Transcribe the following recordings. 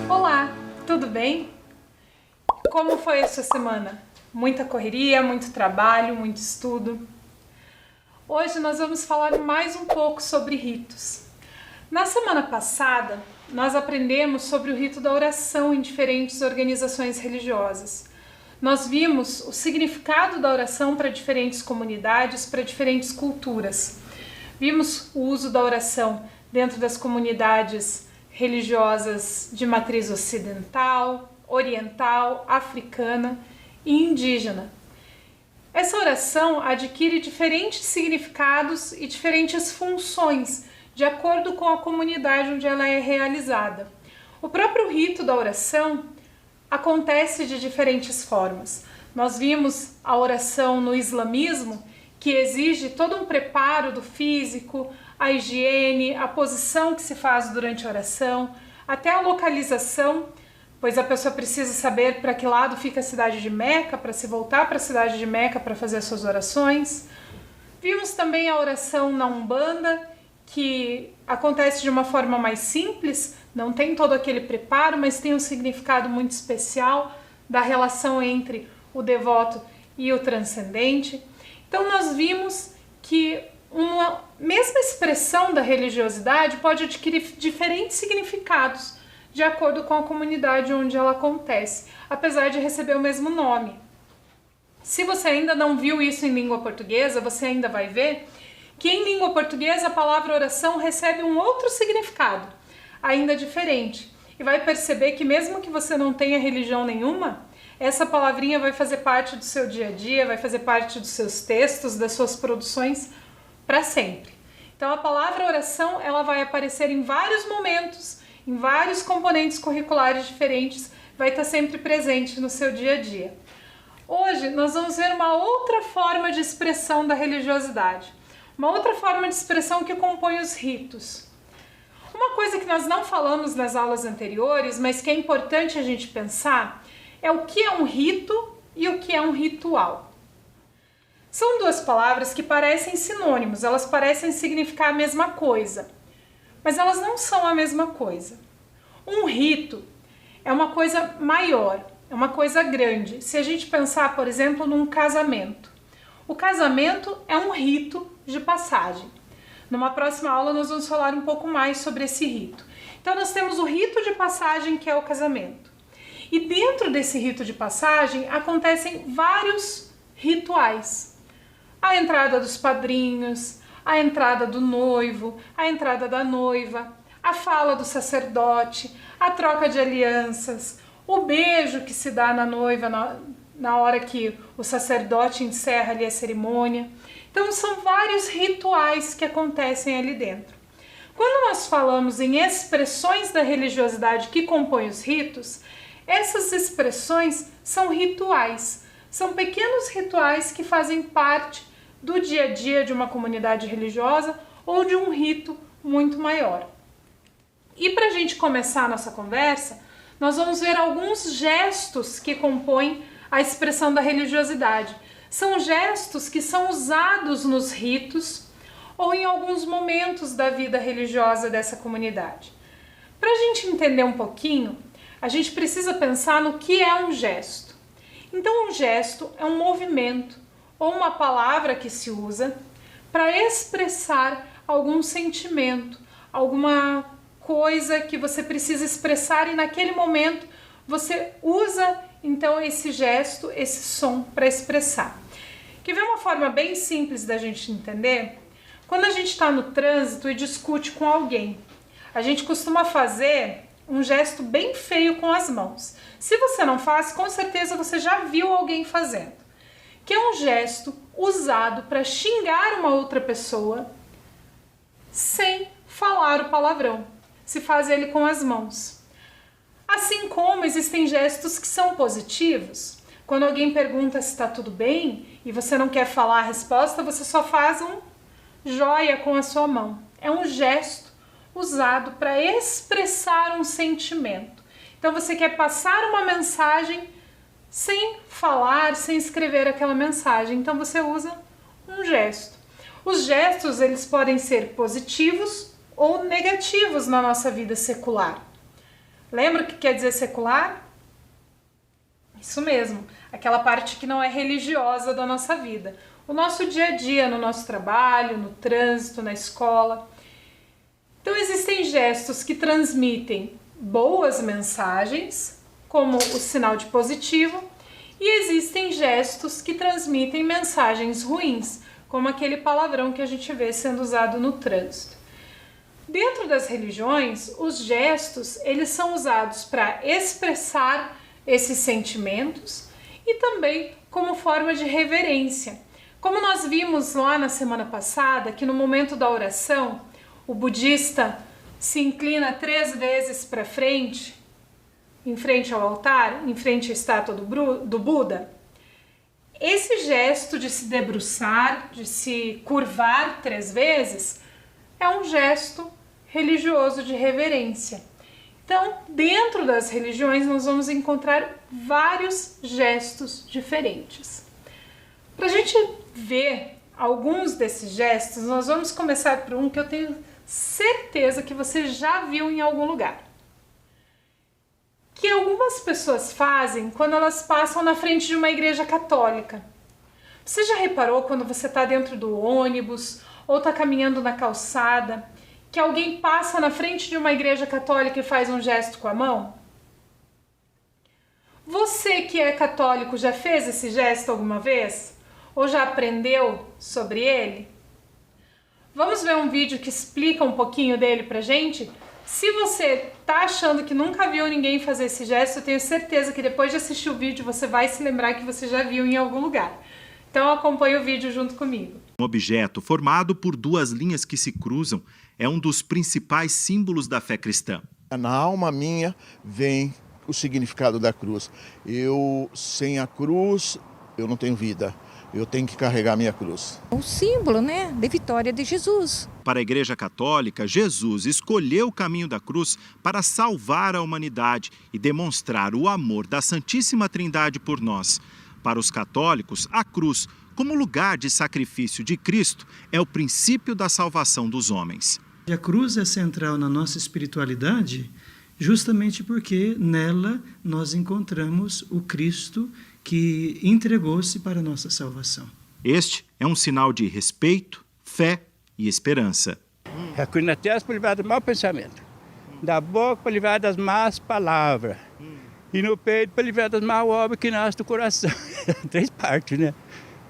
Olá, tudo bem? Como foi a sua semana? Muita correria, muito trabalho, muito estudo. Hoje nós vamos falar mais um pouco sobre ritos. Na semana passada, nós aprendemos sobre o rito da oração em diferentes organizações religiosas. Nós vimos o significado da oração para diferentes comunidades, para diferentes culturas. Vimos o uso da oração dentro das comunidades religiosas de matriz ocidental, oriental, africana e indígena. Essa oração adquire diferentes significados e diferentes funções de acordo com a comunidade onde ela é realizada. O próprio rito da oração acontece de diferentes formas. Nós vimos a oração no islamismo, que exige todo um preparo do físico, a higiene, a posição que se faz durante a oração, até a localização, pois a pessoa precisa saber para que lado fica a cidade de Meca, para se voltar para a cidade de Meca para fazer as suas orações. Vimos também a oração na Umbanda, que acontece de uma forma mais simples, não tem todo aquele preparo, mas tem um significado muito especial da relação entre o devoto e o transcendente. Então nós vimos que uma mesma expressão da religiosidade pode adquirir diferentes significados de acordo com a comunidade onde ela acontece, apesar de receber o mesmo nome. Se você ainda não viu isso em língua portuguesa, você ainda vai ver que em língua portuguesa a palavra oração recebe um outro significado, ainda diferente. E vai perceber que mesmo que você não tenha religião nenhuma, essa palavrinha vai fazer parte do seu dia a dia, vai fazer parte dos seus textos, das suas produções para sempre. Então a palavra oração ela vai aparecer em vários momentos, em vários componentes curriculares diferentes, vai estar sempre presente no seu dia a dia. Hoje nós vamos ver uma outra forma de expressão da religiosidade, uma outra forma de expressão que compõe os ritos. Uma coisa que nós não falamos nas aulas anteriores, mas que é importante a gente pensar, é o que é um rito e o que é um ritual. São duas palavras que parecem sinônimos, elas parecem significar a mesma coisa, mas elas não são a mesma coisa. Um rito é uma coisa maior, é uma coisa grande. Se a gente pensar, por exemplo, num casamento. O casamento é um rito de passagem. Numa próxima aula nós vamos falar um pouco mais sobre esse rito. Então nós temos o rito de passagem, que é o casamento. E dentro desse rito de passagem acontecem vários rituais. A entrada dos padrinhos, a entrada do noivo, a entrada da noiva, a fala do sacerdote, a troca de alianças, o beijo que se dá na noiva na hora que o sacerdote encerra ali a cerimônia. Então são vários rituais que acontecem ali dentro. Quando nós falamos em expressões da religiosidade que compõem os ritos, essas expressões são rituais, são pequenos rituais que fazem parte do dia a dia de uma comunidade religiosa ou de um rito muito maior. E para a gente começar a nossa conversa, nós vamos ver alguns gestos que compõem a expressão da religiosidade. São gestos que são usados nos ritos ou em alguns momentos da vida religiosa dessa comunidade. Para a gente entender um pouquinho, a gente precisa pensar no que é um gesto. Então, um gesto é um movimento ou uma palavra que se usa para expressar algum sentimento, alguma coisa que você precisa expressar e naquele momento você usa então esse gesto, esse som para expressar. Quer ver uma forma bem simples da gente entender? Quando a gente está no trânsito e discute com alguém, a gente costuma fazer um gesto bem feio com as mãos. Se você não faz, com certeza você já viu alguém fazendo. Que é um gesto usado para xingar uma outra pessoa sem falar o palavrão. Se faz ele com as mãos. Assim como existem gestos que são positivos. Quando alguém pergunta se está tudo bem e você não quer falar a resposta, você só faz um joia com a sua mão. é um gesto usado para expressar um sentimento. Então você quer passar uma mensagem sem falar, sem escrever aquela mensagem. Então você usa um gesto. Os gestos, eles podem ser positivos ou negativos na nossa vida secular. Lembra o que quer dizer secular? Isso mesmo, aquela parte que não é religiosa da nossa vida. O nosso dia a dia, no nosso trabalho, no trânsito, na escola. Então existem gestos que transmitem boas mensagens, como o sinal de positivo, e existem gestos que transmitem mensagens ruins, como aquele palavrão que a gente vê sendo usado no trânsito. Dentro das religiões, os gestos, eles são usados para expressar esses sentimentos e também como forma de reverência. Como nós vimos lá na semana passada, que no momento da oração, o budista se inclina 3 vezes para frente, em frente ao altar, em frente à estátua do Buda. Esse gesto de se debruçar, de se curvar 3 vezes, é um gesto religioso de reverência. Então, dentro das religiões, nós vamos encontrar vários gestos diferentes. Para a gente ver alguns desses gestos, nós vamos começar por um que eu tenho certeza que você já viu em algum lugar. Que algumas pessoas fazem quando elas passam na frente de uma igreja católica. Você já reparou quando você está dentro do ônibus ou está caminhando na calçada, que alguém passa na frente de uma igreja católica e faz um gesto com a mão? Você que é católico já fez esse gesto alguma vez? Ou já aprendeu sobre ele? Vamos ver um vídeo que explica um pouquinho dele pra gente? Se você tá achando que nunca viu ninguém fazer esse gesto, eu tenho certeza que depois de assistir o vídeo você vai se lembrar que você já viu em algum lugar. Então acompanhe o vídeo junto comigo. Um objeto formado por 2 linhas que se cruzam é um dos principais símbolos da fé cristã. Na alma minha vem o significado da cruz. Sem a cruz, eu não tenho vida. Eu tenho que carregar a minha cruz. O símbolo, de vitória de Jesus. Para a Igreja Católica, Jesus escolheu o caminho da cruz para salvar a humanidade e demonstrar o amor da Santíssima Trindade por nós. Para os católicos, a cruz, como lugar de sacrifício de Cristo, é o princípio da salvação dos homens. A cruz é central na nossa espiritualidade justamente porque nela nós encontramos o Cristo que entregou-se para a nossa salvação. Este é um sinal de respeito, fé e esperança. A cruz na testa para livrar do mau pensamento, da boca para livrar das más palavras e no peito para livrar das más obras que nascem do coração. 3 partes, né?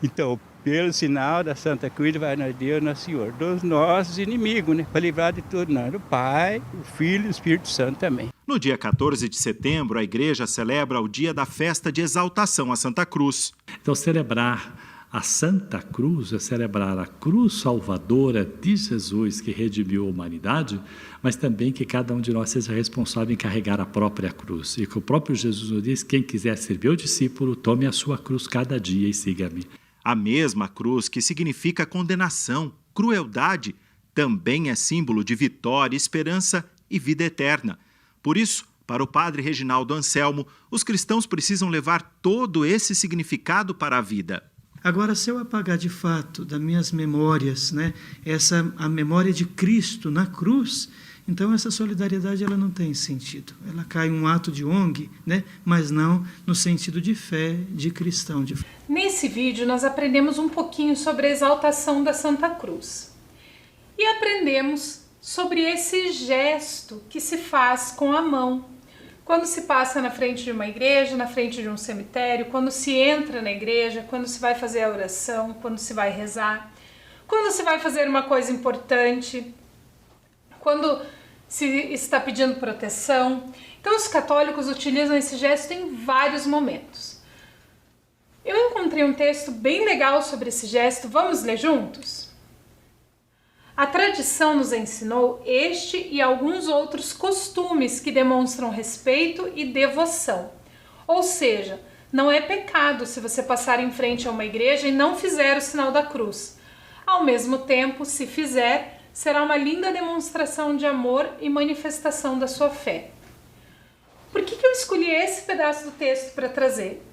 Então, pelo sinal da Santa Cruz, vai nós Deus, nosso Senhor, dos nossos inimigos, para livrar de tudo, do Pai, o Filho e o Espírito Santo também. No dia 14 de setembro, a Igreja celebra o dia da festa de exaltação à Santa Cruz. Então, celebrar a Santa Cruz é celebrar a cruz salvadora de Jesus que redimiu a humanidade, mas também que cada um de nós seja responsável em carregar a própria cruz. E que o próprio Jesus nos diz, quem quiser ser meu discípulo, tome a sua cruz cada dia e siga-me. A mesma cruz que significa condenação, crueldade, também é símbolo de vitória, esperança e vida eterna. Por isso, para o padre Reginaldo Anselmo, os cristãos precisam levar todo esse significado para a vida. Agora, se eu apagar de fato das minhas memórias, a memória de Cristo na cruz, então essa solidariedade ela não tem sentido. Ela cai em um ato de ONG, mas não no sentido de fé, de cristão. Nesse vídeo nós aprendemos um pouquinho sobre a exaltação da Santa Cruz. E aprendemos sobre esse gesto que se faz com a mão. Quando se passa na frente de uma igreja, na frente de um cemitério, quando se entra na igreja, quando se vai fazer a oração, quando se vai rezar, quando se vai fazer uma coisa importante, quando se está pedindo proteção. Então os católicos utilizam esse gesto em vários momentos. Eu encontrei um texto bem legal sobre esse gesto, vamos ler juntos? A tradição nos ensinou este e alguns outros costumes que demonstram respeito e devoção. Ou seja, não é pecado se você passar em frente a uma igreja e não fizer o sinal da cruz. Ao mesmo tempo, se fizer, será uma linda demonstração de amor e manifestação da sua fé. Por que eu escolhi esse pedaço do texto para trazer?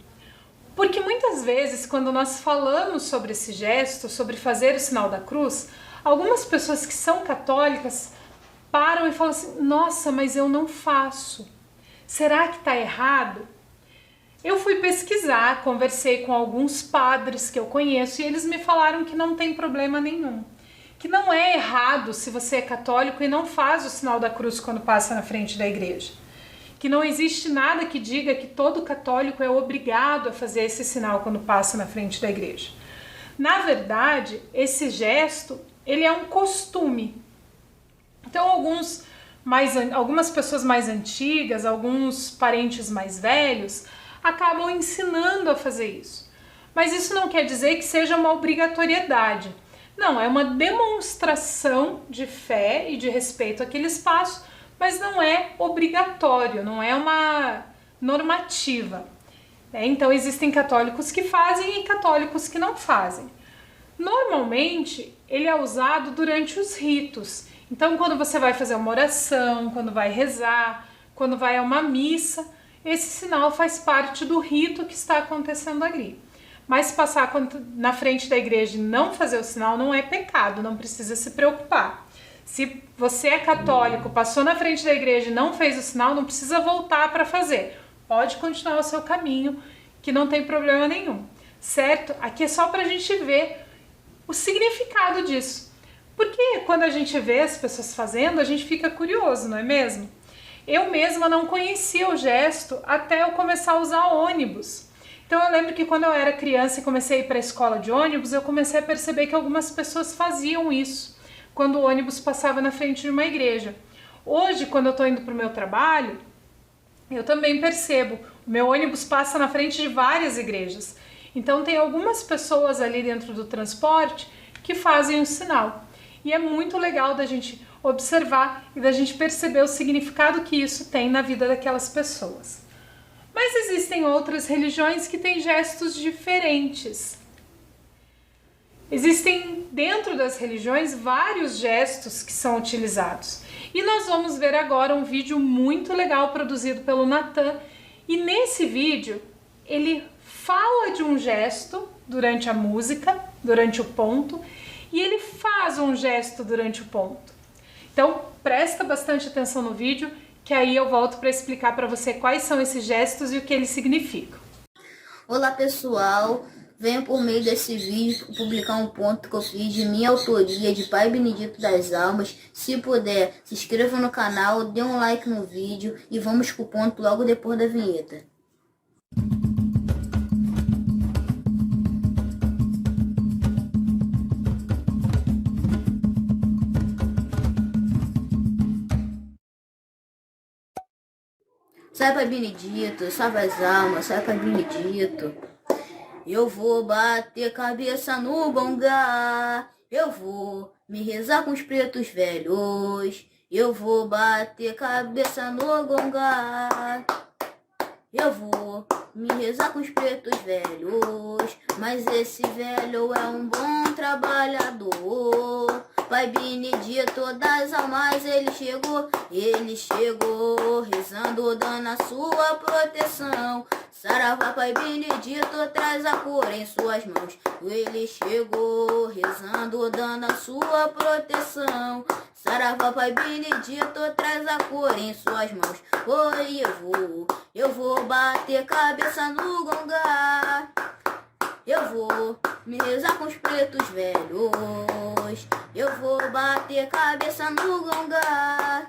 Porque muitas vezes, quando nós falamos sobre esse gesto, sobre fazer o sinal da cruz, algumas pessoas que são católicas param e falam assim: nossa, mas eu não faço. Será que está errado? Eu fui pesquisar, conversei com alguns padres que eu conheço e eles me falaram que não tem problema nenhum. Que não é errado se você é católico e não faz o sinal da cruz quando passa na frente da igreja. Que não existe nada que diga que todo católico é obrigado a fazer esse sinal quando passa na frente da igreja. Na verdade, esse gesto, ele é um costume. Então, algumas pessoas mais antigas, alguns parentes mais velhos, acabam ensinando a fazer isso. Mas isso não quer dizer que seja uma obrigatoriedade. Não, é uma demonstração de fé e de respeito àquele espaço, mas não é obrigatório, não é uma normativa. Então existem católicos que fazem e católicos que não fazem. Normalmente ele é usado durante os ritos. Então quando você vai fazer uma oração, quando vai rezar, quando vai a uma missa, esse sinal faz parte do rito que está acontecendo ali. Mas passar na frente da igreja e não fazer o sinal não é pecado, não precisa se preocupar. Se você é católico, passou na frente da igreja e não fez o sinal, não precisa voltar para fazer. Pode continuar o seu caminho, que não tem problema nenhum. Certo? Aqui é só para a gente ver o significado disso. Porque quando a gente vê as pessoas fazendo, a gente fica curioso, não é mesmo? Eu mesma não conhecia o gesto até eu começar a usar ônibus. Então eu lembro que quando eu era criança e comecei a ir para a escola de ônibus, eu comecei a perceber que algumas pessoas faziam isso quando o ônibus passava na frente de uma igreja. Hoje, quando eu estou indo para o meu trabalho, eu também percebo. O meu ônibus passa na frente de várias igrejas. Então tem algumas pessoas ali dentro do transporte que fazem o sinal. E é muito legal da gente observar e da gente perceber o significado que isso tem na vida daquelas pessoas. Mas existem outras religiões que têm gestos diferentes. Existem dentro das religiões vários gestos que são utilizados. E nós vamos ver agora um vídeo muito legal produzido pelo Natan. E nesse vídeo ele fala de um gesto durante a música, durante o ponto, e ele faz um gesto durante o ponto. Então presta bastante atenção no vídeo, que aí eu volto para explicar para você quais são esses gestos e o que eles significam. Olá pessoal, venho por meio desse vídeo publicar um ponto que eu fiz de minha autoria, de Pai Benedito das Almas. Se puder, se inscreva no canal, dê um like no vídeo e vamos pro ponto logo depois da vinheta. Sai Pai Benedito, salva as almas, sai Pai Benedito. Eu vou bater cabeça no bongá, eu vou me rezar com os pretos velhos. Eu vou bater cabeça no gongá, eu vou me rezar com os pretos velhos. Mas esse velho é um bom trabalhador. Pai Benedito das almas, ele chegou, rezando, dando a sua proteção. Saravá, Pai Benedito, traz a cura em suas mãos. Ele chegou, rezando, dando a sua proteção. Saravá, Pai Benedito, traz a cura em suas mãos. Oi, eu vou bater cabeça no gongá. Eu vou me rezar com os pretos velhos. Eu vou bater cabeça no gongá.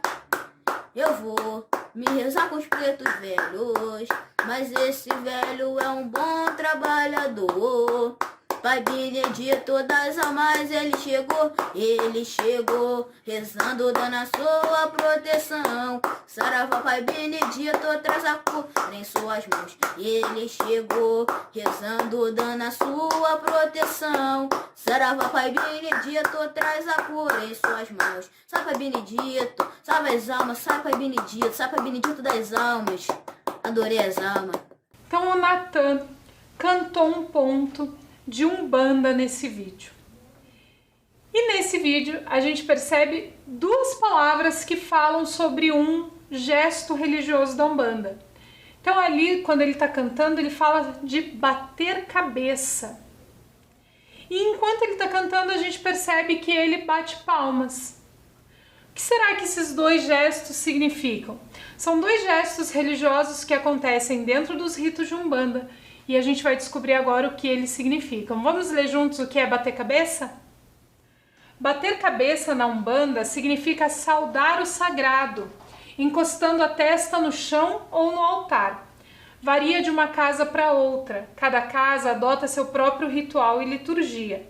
Eu vou me rezar com os pretos velhos. Mas esse velho é um bom trabalhador. Pai Benedito das almas, ele chegou, rezando, dando a sua proteção. Saravá, Pai Benedito, traz a cura em suas mãos. Ele chegou, rezando, dando a sua proteção. Saravá, Pai Benedito, traz a cura em suas mãos. Sai, Pai Benedito, salva as almas, sai, Pai Benedito, sai, Pai Benedito das almas. Adorei as almas. Então o Natan cantou um ponto de Umbanda nesse vídeo. E nesse vídeo a gente percebe duas palavras que falam sobre um gesto religioso da Umbanda. Então ali, quando ele está cantando, ele fala de bater cabeça. E enquanto ele está cantando, a gente percebe que ele bate palmas. O que será que esses dois gestos significam? São dois gestos religiosos que acontecem dentro dos ritos de Umbanda. E a gente vai descobrir agora o que eles significam. Vamos ler juntos o que é bater cabeça? Bater cabeça na Umbanda significa saudar o sagrado, encostando a testa no chão ou no altar. Varia de uma casa para outra. Cada casa adota seu próprio ritual e liturgia.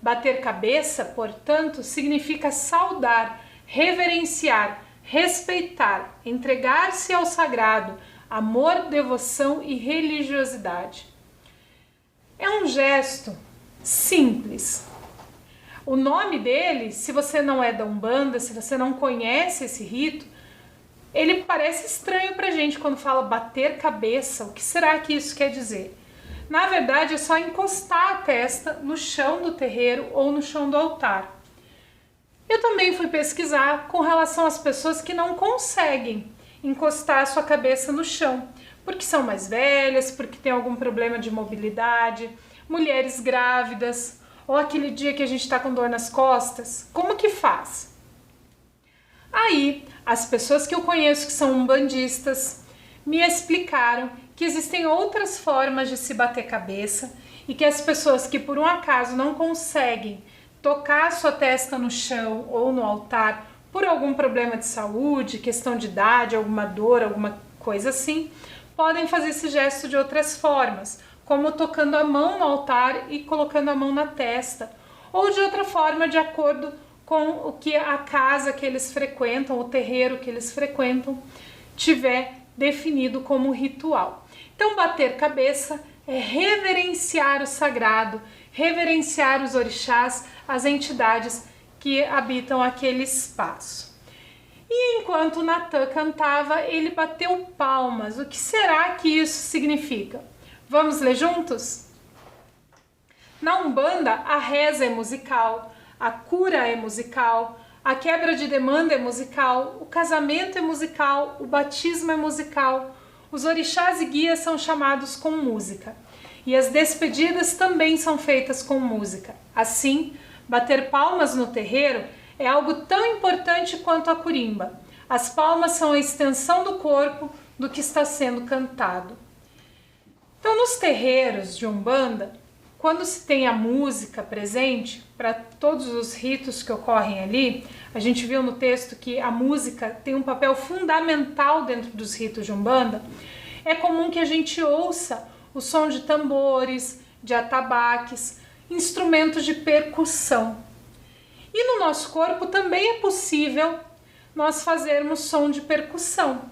Bater cabeça, portanto, significa saudar, reverenciar, respeitar, entregar-se ao sagrado, amor, devoção e religiosidade. É um gesto simples. O nome dele, se você não é da Umbanda, se você não conhece esse rito, ele parece estranho pra gente quando fala bater cabeça. O que será que isso quer dizer? Na verdade, é só encostar a testa no chão do terreiro ou no chão do altar. Eu também fui pesquisar com relação às pessoas que não conseguem encostar a sua cabeça no chão, porque são mais velhas, porque tem algum problema de mobilidade, mulheres grávidas, ou aquele dia que a gente está com dor nas costas. Como que faz? Aí, as pessoas que eu conheço que são umbandistas me explicaram que existem outras formas de se bater cabeça e que as pessoas que por um acaso não conseguem tocar a sua testa no chão ou no altar por algum problema de saúde, questão de idade, alguma dor, alguma coisa assim, podem fazer esse gesto de outras formas, como tocando a mão no altar e colocando a mão na testa, ou de outra forma, de acordo com o que a casa que eles frequentam, o terreiro que eles frequentam, tiver definido como ritual. Então, bater cabeça é reverenciar o sagrado, reverenciar os orixás, as entidades que habitam aquele espaço. E enquanto o Natan cantava, ele bateu palmas. O que será que isso significa? Vamos ler juntos? Na Umbanda, a reza é musical, a cura é musical, a quebra de demanda é musical, o casamento é musical, o batismo é musical, os orixás e guias são chamados com música. E as despedidas também são feitas com música. Assim, bater palmas no terreiro é algo tão importante quanto a curimba. As palmas são a extensão do corpo do que está sendo cantado. Então, nos terreiros de Umbanda, quando se tem a música presente, para todos os ritos que ocorrem ali, a gente viu no texto que a música tem um papel fundamental dentro dos ritos de Umbanda, é comum que a gente ouça o som de tambores, de atabaques, instrumentos de percussão. E no nosso corpo também é possível nós fazermos som de percussão.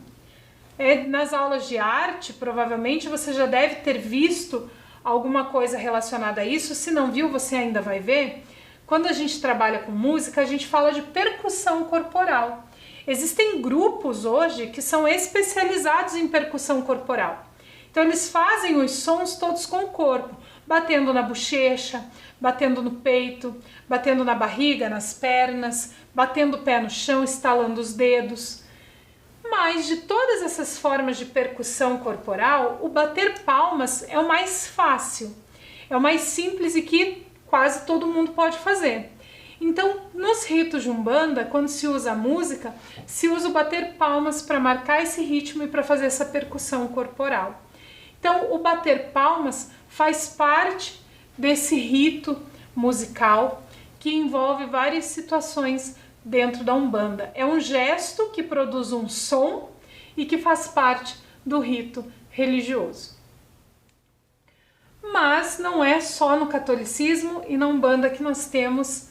Nas aulas de arte, provavelmente você já deve ter visto alguma coisa relacionada a isso. Se não viu, você ainda vai ver. Quando a gente trabalha com música, a gente fala de percussão corporal. Existem grupos hoje que são especializados em percussão corporal. Então eles fazem os sons todos com o corpo, batendo na bochecha, batendo no peito, batendo na barriga, nas pernas, batendo o pé no chão, estalando os dedos. Mas de todas essas formas de percussão corporal, o bater palmas é o mais fácil, é o mais simples e que quase todo mundo pode fazer. Então, nos ritos de Umbanda, quando se usa a música, se usa o bater palmas para marcar esse ritmo e para fazer essa percussão corporal. Então, o bater palmas faz parte desse rito musical que envolve várias situações dentro da Umbanda. É um gesto que produz um som e que faz parte do rito religioso. Mas não é só no catolicismo e na Umbanda que nós temos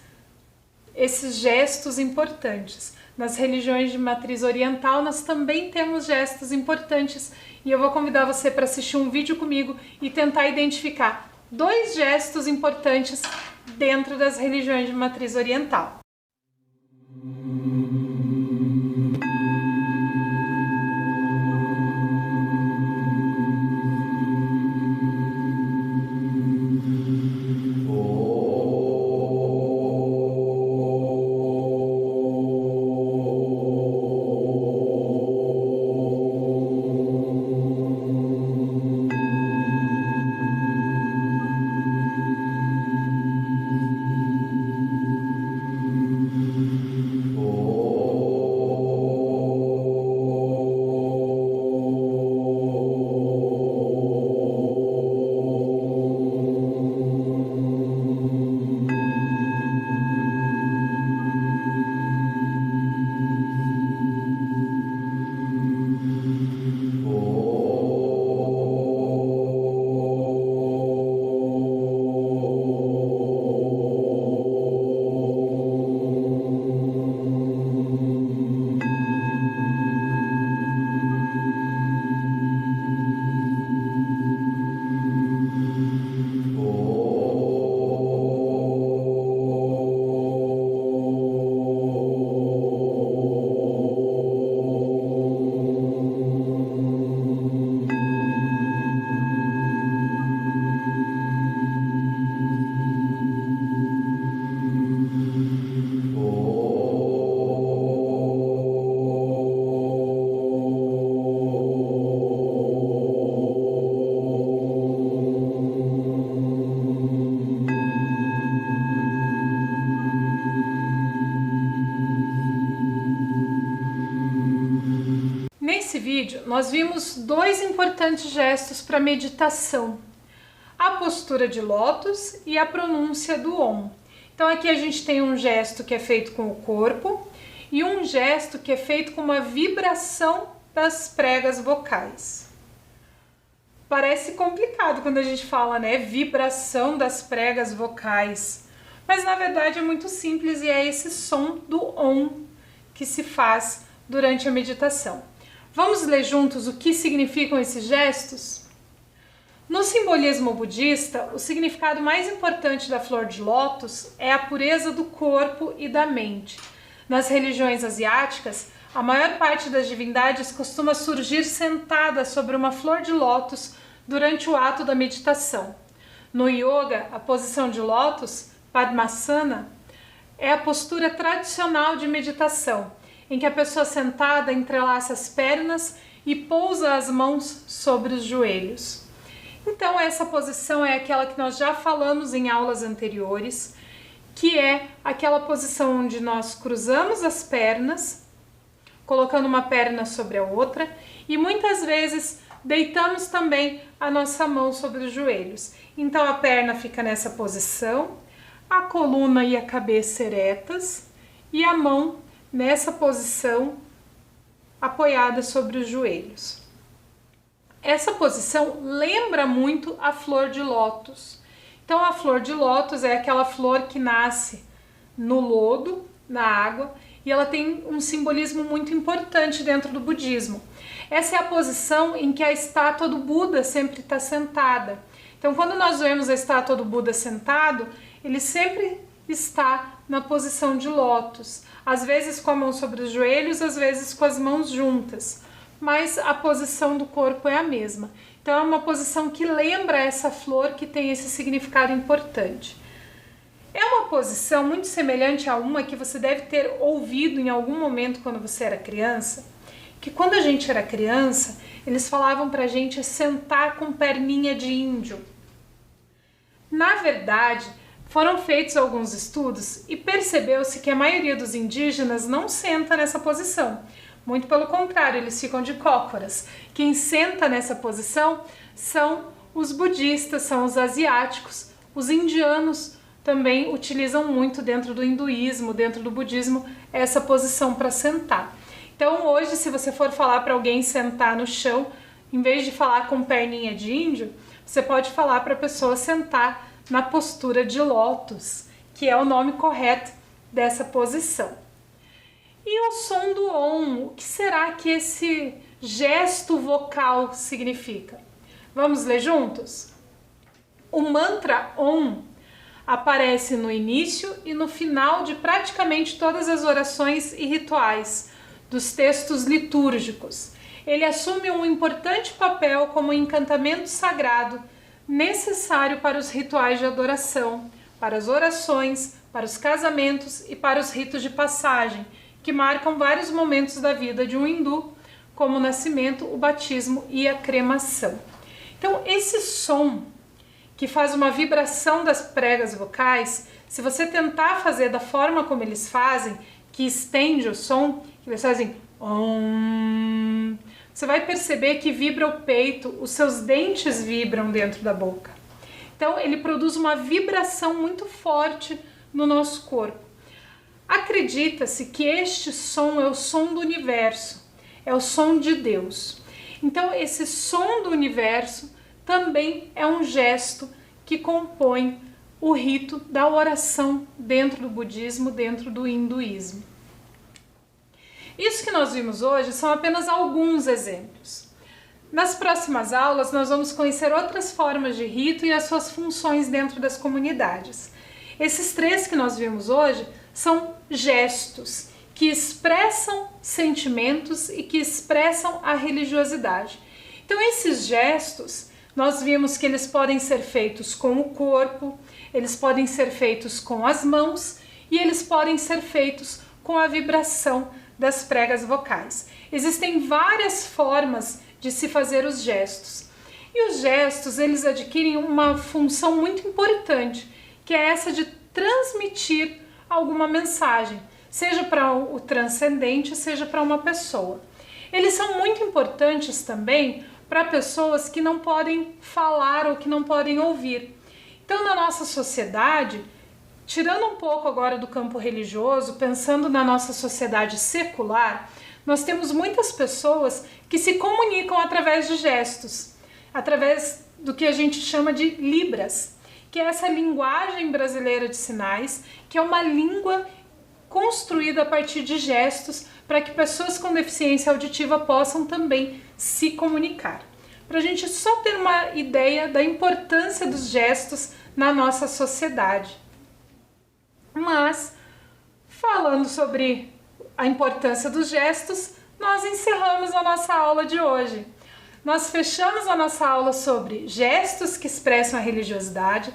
esses gestos importantes. Nas religiões de matriz oriental nós também temos gestos importantes e eu vou convidar você para assistir um vídeo comigo e tentar identificar 2 gestos importantes dentro das religiões de matriz oriental. nesse vídeo, nós vimos 2 importantes gestos para meditação: a postura de lótus e a pronúncia do Om. Então aqui a gente tem um gesto que é feito com o corpo e um gesto que é feito com uma vibração das pregas vocais. Parece complicado quando a gente fala, né? Vibração das pregas vocais. Mas na verdade é muito simples e é esse som do Om que se faz durante a meditação. Vamos ler juntos o que significam esses gestos? No simbolismo budista, o significado mais importante da flor de lótus é a pureza do corpo e da mente. Nas religiões asiáticas, a maior parte das divindades costuma surgir sentada sobre uma flor de lótus durante o ato da meditação. No yoga, a posição de lótus, Padmasana, é a postura tradicional de meditação, em que a pessoa sentada entrelaça as pernas e pousa as mãos sobre os joelhos. Então essa posição é aquela que nós já falamos em aulas anteriores, que é aquela posição onde nós cruzamos as pernas, colocando uma perna sobre a outra, e muitas vezes deitamos também a nossa mão sobre os joelhos. Então a perna fica nessa posição, a coluna e a cabeça eretas e a mão nessa posição apoiada sobre os joelhos. Essa posição lembra muito a flor de lótus. Então a flor de lótus é aquela flor que nasce no lodo, na água, e ela tem um simbolismo muito importante dentro do budismo. Essa é a posição em que a estátua do Buda sempre está sentada. Então quando nós vemos a estátua do Buda sentado, ele sempre está na posição de lótus, às vezes com a mão sobre os joelhos, às vezes com as mãos juntas, mas a posição do corpo é a mesma. Então é uma posição que lembra essa flor, que tem esse significado importante. É uma posição muito semelhante a uma que você deve ter ouvido em algum momento quando você era criança, que quando a gente era criança, eles falavam pra gente sentar com perninha de índio. Na verdade, foram feitos alguns estudos e percebeu-se que a maioria dos indígenas não senta nessa posição. Muito pelo contrário, eles ficam de cócoras. Quem senta nessa posição são os budistas, são os asiáticos. Os indianos também utilizam muito dentro do hinduísmo, dentro do budismo, essa posição para sentar. Então hoje, se você for falar para alguém sentar no chão, em vez de falar com perninha de índio, você pode falar para a pessoa sentar na postura de lótus, que é o nome correto dessa posição. E o som do Om, o que será que esse gesto vocal significa? Vamos ler juntos? O mantra Om aparece no início e no final de praticamente todas as orações e rituais dos textos litúrgicos. Ele assume um importante papel como encantamento sagrado necessário para os rituais de adoração, para as orações, para os casamentos e para os ritos de passagem, que marcam vários momentos da vida de um hindu, como o nascimento, o batismo e a cremação. Então, esse som que faz uma vibração das pregas vocais, se você tentar fazer da forma como eles fazem, que estende o som, que eles fazem Om, você vai perceber que vibra o peito, os seus dentes vibram dentro da boca. Então ele produz uma vibração muito forte no nosso corpo. Acredita-se que este som é o som do universo, é o som de Deus. Então esse som do universo também é um gesto que compõe o rito da oração dentro do budismo, dentro do hinduísmo. Isso que nós vimos hoje são apenas alguns exemplos. Nas próximas aulas nós vamos conhecer outras formas de rito e as suas funções dentro das comunidades. Esses 3 que nós vimos hoje são gestos que expressam sentimentos e que expressam a religiosidade. Então esses gestos, nós vimos que eles podem ser feitos com o corpo, eles podem ser feitos com as mãos e eles podem ser feitos com a vibração das pregas vocais. Existem várias formas de se fazer os gestos. E os gestos, eles adquirem uma função muito importante, que é essa de transmitir alguma mensagem, seja para o transcendente, seja para uma pessoa. eles são muito importantes também para pessoas que não podem falar ou que não podem ouvir. Então, na nossa sociedade, tirando um pouco agora do campo religioso, pensando na nossa sociedade secular, nós temos muitas pessoas que se comunicam através de gestos, através do que a gente chama de Libras, que é essa linguagem brasileira de sinais, que é uma língua construída a partir de gestos para que pessoas com deficiência auditiva possam também se comunicar. Para a gente só ter uma ideia da importância dos gestos na nossa sociedade. Mas, falando sobre a importância dos gestos, nós encerramos a nossa aula de hoje. Nós fechamos a nossa aula sobre gestos que expressam a religiosidade.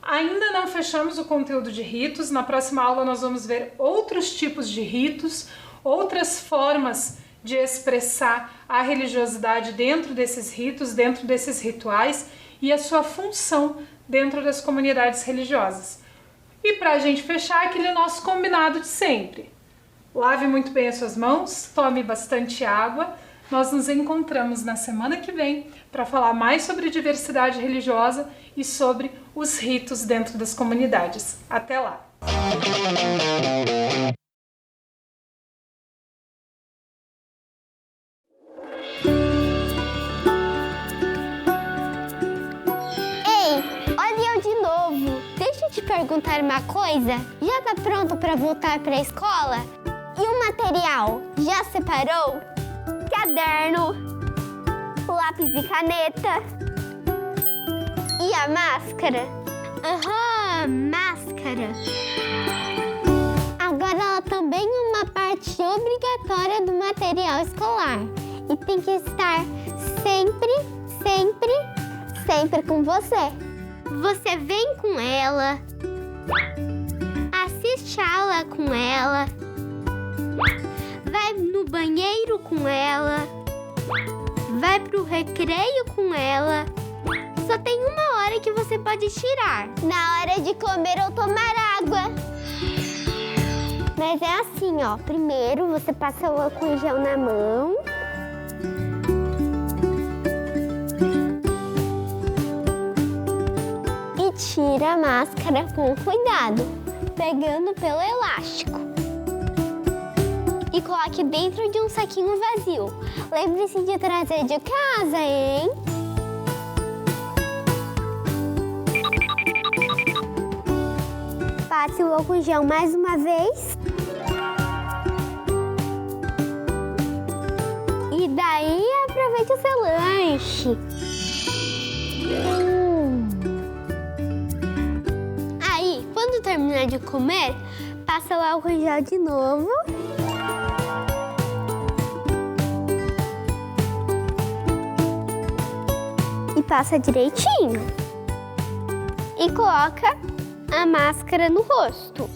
Ainda não fechamos o conteúdo de ritos. Na próxima aula nós vamos ver outros tipos de ritos, outras formas de expressar a religiosidade dentro desses ritos, dentro desses rituais e a sua função dentro das comunidades religiosas. E para a gente fechar, aquele nosso combinado de sempre. Lave muito bem as suas mãos, tome bastante água. Nós nos encontramos na semana que vem para falar mais sobre diversidade religiosa e sobre os ritos dentro das comunidades. Até lá! Te perguntar uma coisa, já tá pronto para voltar para a escola? E o material, já separou? Caderno, lápis e caneta e a máscara? Máscara. Agora ela também é uma parte obrigatória do material escolar e tem que estar sempre com você. Você vem com ela, assiste a aula com ela, vai no banheiro com ela, vai pro recreio com ela. Só tem uma hora que você pode tirar. Na hora de comer ou tomar água. Mas é assim, ó. Primeiro você passa o álcool em gel na mão. Tira a máscara com cuidado, pegando pelo elástico. E coloque dentro de um saquinho vazio. Lembre-se de trazer de casa, hein? Passe o álcool gel mais uma vez. E daí aproveite o seu lanche. Quando terminar de comer, passa o álcool em gel de novo. E passa direitinho. E coloca a máscara no rosto.